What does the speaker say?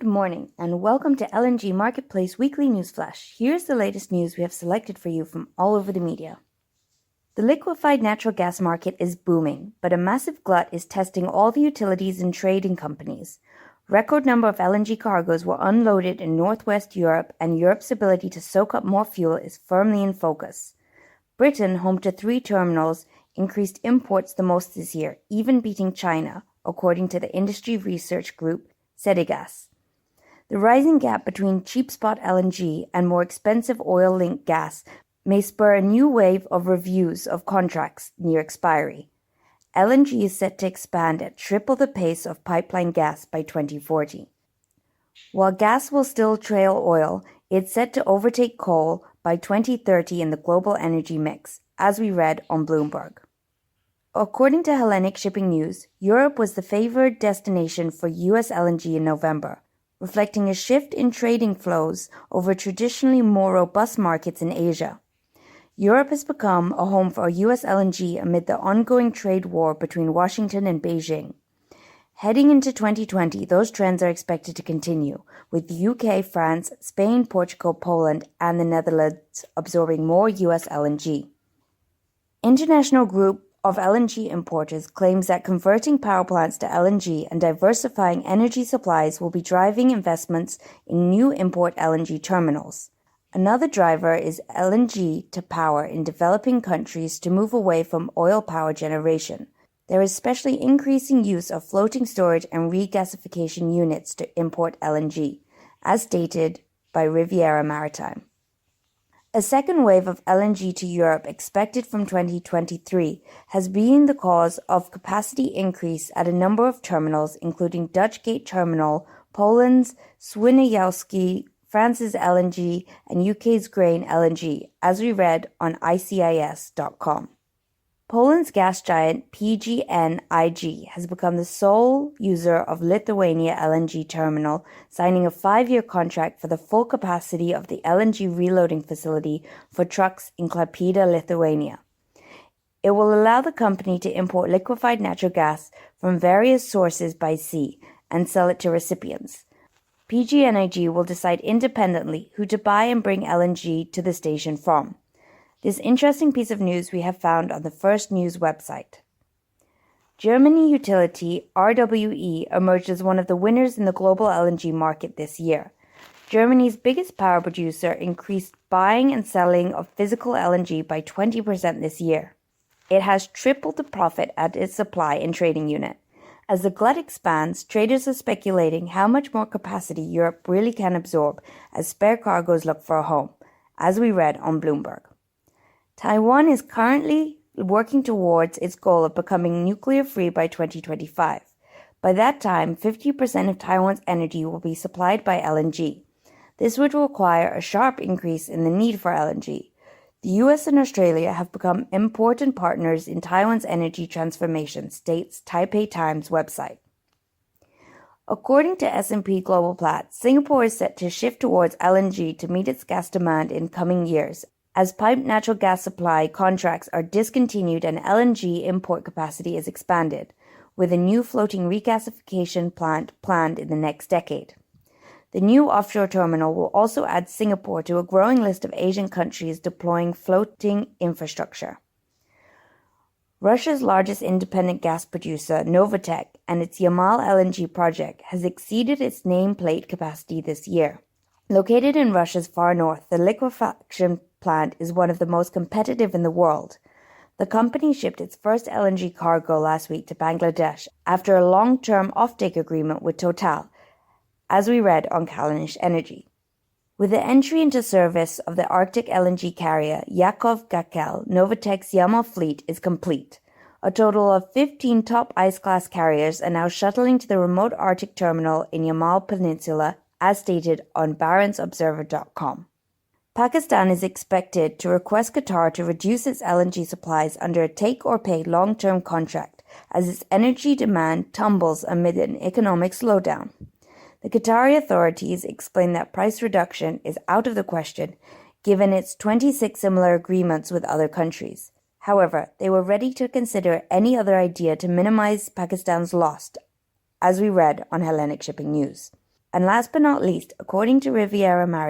morning, and welcome to LNG Marketplace Weekly News Flash. Here's the latest news we have selected for you from all over the media. The liquefied natural gas market is booming, but a massive glut is testing all the utilities and trading companies. Record number of LNG cargoes were unloaded in Northwest Europe, and Europe's ability to soak up more fuel is firmly in focus. Britain, home to 3 terminals, increased imports the most this year, even beating China, according to the industry research group Sedigas. The rising gap between cheap spot LNG and more expensive oil-linked gas may spur a new wave of reviews of contracts near expiry. LNG is set to expand at triple the pace of pipeline gas by 2040. While gas will still trail oil, it's set to overtake coal by 2030 in the global energy mix, as we read on Bloomberg. According to Hellenic Shipping News, Europe was the favored destination for US LNG in November, reflecting a shift in trading flows over traditionally more robust markets in Asia. Europe has become a home for US LNG amid the ongoing trade war between Washington and Beijing. Heading into 2020, those trends are expected to continue, with the UK, France, Spain, Portugal, Poland, and the Netherlands absorbing more US LNG. International Group of LNG importers claims that converting power plants to LNG and diversifying energy supplies will be driving investments in new import LNG terminals. Another driver is LNG to power in developing countries to move away from oil power generation. There is especially increasing use of floating storage and regasification units to import LNG, as stated by Riviera Maritime. A second wave of LNG to Europe expected from 2023 has been the cause of capacity increase at a number of terminals, including Dutch Gate Terminal, Poland's Swinoujście, France's LNG, and UK's Grain LNG, as we read on ICIS.com. Poland's gas giant PGnI has become the sole user of Lithuania LNG terminal, signing a 5-year contract for the full capacity of the LNG reloading facility for trucks in Klaipėda, Lithuania. It will allow the company to import liquefied natural gas from various sources by sea and sell it to recipients. PGnI will decide independently who to buy and bring LNG to the station from. This interesting piece of news we have found on the First News website. Germany utility RWE emerged as one of the winners in the global LNG market this year. Germany's biggest power producer increased buying and selling of physical LNG by 20% this year. It has tripled the profit at its supply and trading unit. As the glut expands, traders are speculating how much more capacity Europe really can absorb as spare cargoes look for a home, as we read on Bloomberg. Taiwan is currently working towards its goal of becoming nuclear-free by 2025. By that time, 50% of Taiwan's energy will be supplied by LNG. This would require a sharp increase in the need for LNG. The US and Australia have become important partners in Taiwan's energy transformation, states Taipei Times website. According to S&P Global Platts, Singapore is set to shift towards LNG to meet its gas demand in coming years, as piped natural gas supply contracts are discontinued and LNG import capacity is expanded, with a new floating regasification plant planned in the next decade. The new offshore terminal will also add Singapore to a growing list of Asian countries deploying floating infrastructure. Russia's largest independent gas producer, Novatek, and its Yamal LNG project has exceeded its nameplate capacity this year. Located in Russia's far north, the liquefaction plant is one of the most competitive in the world. The company shipped its first LNG cargo last week to Bangladesh after a long-term offtake agreement with Total, as we read on Kalanish Energy. With the entry into service of the Arctic LNG carrier Yakov Gakel, Novatek's Yamal fleet is complete. A total of 15 top ice-class carriers are now shuttling to the remote Arctic terminal in Yamal Peninsula, as stated on BarentsObserver.com. Pakistan is expected to request Qatar to reduce its LNG supplies under a take-or-pay long-term contract as its energy demand tumbles amid an economic slowdown. The Qatari authorities explain that price reduction is out of the question given its 26 similar agreements with other countries. However, they were ready to consider any other idea to minimize Pakistan's loss, as we read on Hellenic Shipping News. And last but not least, according to Riviera Maritime,